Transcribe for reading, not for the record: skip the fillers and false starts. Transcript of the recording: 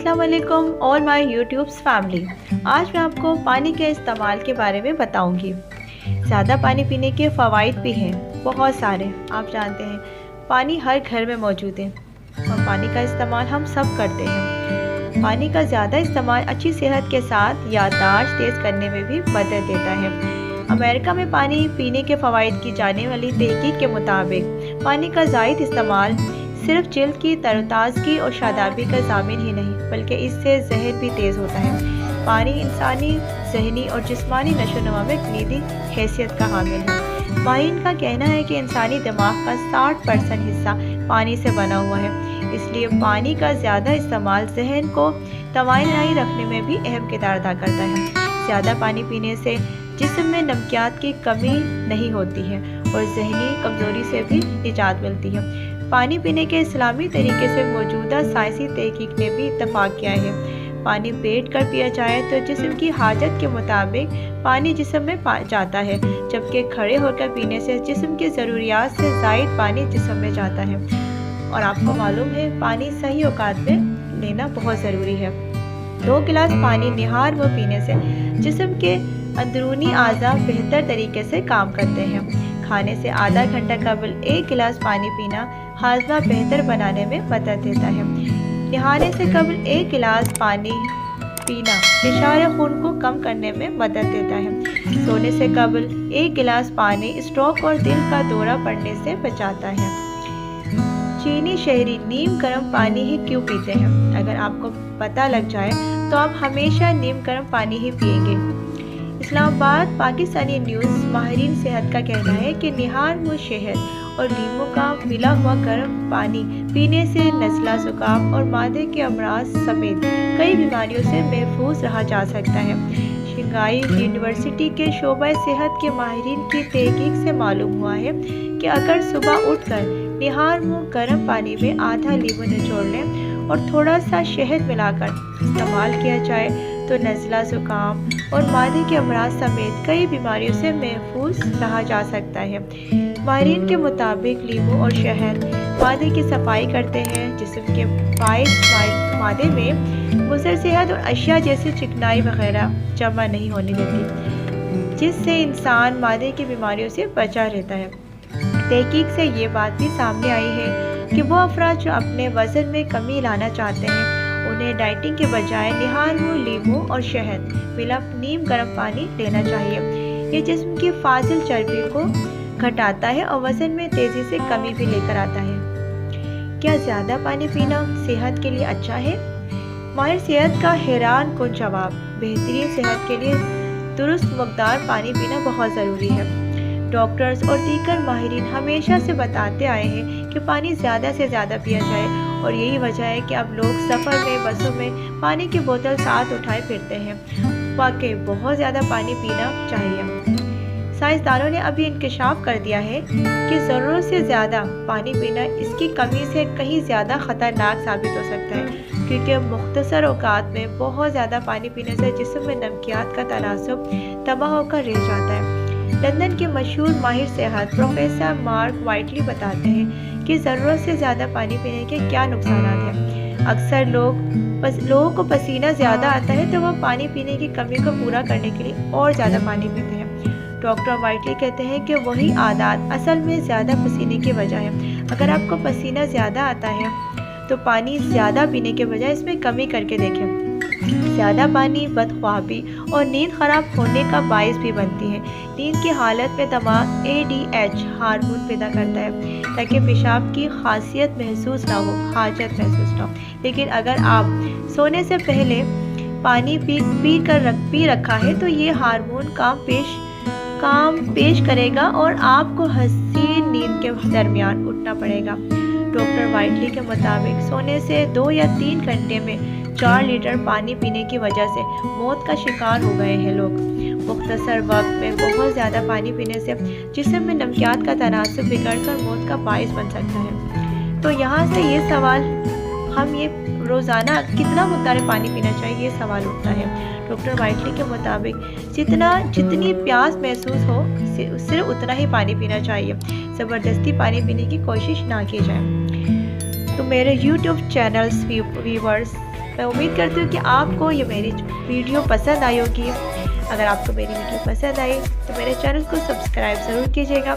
अस्सलाम वालेकुम all my YouTubes family. आज मैं आपको पानी के इस्तेमाल के बारे में बताऊंगी। ज़्यादा पानी पीने के फ़वाइद भी हैं, बहुत सारे। आप जानते हैं पानी हर घर में मौजूद है और पानी का इस्तेमाल हम सब करते हैं। पानी का ज़्यादा इस्तेमाल अच्छी सेहत के साथ याददाश्त तेज़ करने में भी मदद देता है। अमेरिका में पानी पीने के फ़वाइद की जाने वाली तहकीक के मुताबिक पानी का ज़ायद इस्तेमाल सिर्फ जिल्द की तरोताज़गी और शादाबी का ज़ामिन ही नहीं बल्कि इससे जहन भी तेज़ होता है। पानी इंसानी ज़हनी और जिस्मानी नशोनुमा में कलीदी हैसियत का हामिल है। माहिरीन का कहना है कि इंसानी दिमाग का 60% हिस्सा पानी से बना हुआ है, इसलिए पानी का ज़्यादा इस्तेमाल जहन को तवानाई रखने में भी अहम किरदार अदा करता है। ज़्यादा पानी पीने से जिस्म में नमकियात की कमी नहीं होती है और जहनी कमज़ोरी से भी निजात मिलती है। पानी पीने के इस्लामी तरीके से मौजूदा साइंसी तहकीक ने भी इत्तफाक किया है। पानी बैठ कर पिया जाए तो जिस्म की हाजत के मुताबिक पानी जिस्म में जाता है, जबकि खड़े होकर पीने से जिस्म की ज़रूरियात से ज़ायद पानी जिस्म में जाता है। और आपको मालूम है पानी सही औकात में लेना बहुत ज़रूरी है। 2 गिलास पानी निहार वो पीने से जिस्म के अंदरूनी आज़ा बेहतर तरीके से काम करते हैं। खाने से आधा घंटा कबल 1 गिलास पानी पीना हाजमा बेहतर बनाने में मदद देता है। नहाने से कबल 1 गिलास पानी पीना फिशार खून को कम करने में मदद देता है। सोने से कबल 1 गिलास पानी स्ट्रोक और दिल का दौरा पड़ने से बचाता है। चीनी शहरी नीम गर्म पानी ही क्यों पीते हैं? अगर आपको पता लग जाए तो आप हमेशा नीम गर्म पानी ही पिएंगे। इस्लामाबाद पाकिस्तानी न्यूज़ माहिरीन सेहत का कहना है कि निहार वो शहद और नींबू का मिला हुआ गर्म पानी पीने से नज़ला, ज़ुकाम और मादे के अमराज समेत कई बीमारियों से महफूज रहा जा सकता है। शंघाई यूनिवर्सिटी के शोबा सेहत के माहिरीन की तहकीक से मालूम हुआ है कि अगर सुबह उठकर निहार मुँह गर्म पानी में आधा नींबू निचोड़ लें और थोड़ा सा शहद मिलाकर इस्तेमाल किया जाए तो नज़ला, ज़ुकाम और मादे के अमराज समेत कई बीमारियों से महफूज रहा जा सकता है। माहिरीन के मुताबिक नींबू और शहद मादे की सफाई करते हैं, जिस्म के बाइस मादे में मुज़र सेहत और अशिया जैसी चिकनाई वगैरह जमा नहीं होने देती, जिससे इंसान मादे की बीमारियों से बचा रहता है। तहकीक से ये बात भी सामने आई है कि वो अफराद जो अपने वज़न में कमी लाना चाहते हैं उन्हें डाइटिंग के बजाय निहार वो नींबू और शहद मिला नीम गर्म पानी लेना चाहिए। ये जिस्म की फाजिल चर्बी को घटाता है और वज़न में तेज़ी से कमी भी लेकर आता है। क्या ज़्यादा पानी पीना सेहत के लिए अच्छा है? माहिर सेहत का हैरान कुन जवाब, बेहतरीन सेहत के लिए दुरुस्त मकदार पानी पीना बहुत ज़रूरी है। डॉक्टर्स और दीगर माहिरीन हमेशा से बताते आए हैं कि पानी ज़्यादा से ज़्यादा पिया जाए और यही वजह है कि अब लोग सफ़र में, बसों में पानी की बोतल साथ उठाए फिरते हैं। वाकई बहुत ज़्यादा पानी पीना चाहिए। साइंसदानों ने अभी इंकशाफ कर दिया है कि ज़रूरत से ज़्यादा पानी पीना इसकी कमी से कहीं ज़्यादा ख़तरनाक साबित हो सकता है, क्योंकि मुख्तसर औकात में बहुत ज़्यादा पानी पीने से जिस्म में नमकियात का तनासुब तबाह होकर रह जाता है। लंदन के मशहूर माहिर सेहत प्रोफेसर मार्क वाइटली बताते हैं कि ज़रूरत से ज़्यादा पानी पीने के क्या नुकसान हैं। अक्सर लोगों को पसीना ज़्यादा आता है तो वह पानी पीने की कमी को पूरा करने के लिए और ज़्यादा पानी पीते हैं। डॉक्टर वाइटली कहते हैं कि वही आदत असल में ज़्यादा पसीने की वजह है। अगर आपको पसीना ज़्यादा आता है तो पानी ज़्यादा पीने के बजाय इसमें कमी करके देखें। ज़्यादा पानी बदख्वाबी और नींद खराब होने का बायस भी बनती है। नींद की हालत में दिमाग ADH हार्मोन पैदा करता है ताकि पेशाब की खासियत महसूस ना हो, हाजत महसूस ना हो। लेकिन अगर आप सोने से पहले पानी पी रखा है तो ये हार्मोन काम पेश करेगा और आपको हसीन नींद के दरमियान उठना पड़ेगा। डॉक्टर वाइटली के मुताबिक सोने से 2 या 3 घंटे में 4 लीटर पानी पीने की वजह से मौत का शिकार हो गए हैं लोग। मुख्तसर वक्त में बहुत ज़्यादा पानी पीने से जिस्म में नमकियात का तनासुब बिगड़कर मौत का बायस बन सकता है। तो यहाँ से ये सवाल, हम ये रोज़ाना कितना मकदार पानी पीना चाहिए, ये सवाल उठता है। डॉक्टर वाइटली के मुताबिक जितनी प्यास महसूस हो सिर्फ उतना ही पानी पीना चाहिए। ज़बरदस्ती पानी पीने की कोशिश ना की जाए। तो मेरे YouTube चैनल्स व्यूवर्स मैं उम्मीद करती हूँ कि आपको ये मेरी वीडियो पसंद आई होगी। अगर आपको मेरी वीडियो पसंद आई तो मेरे चैनल को सब्सक्राइब ज़रूर कीजिएगा।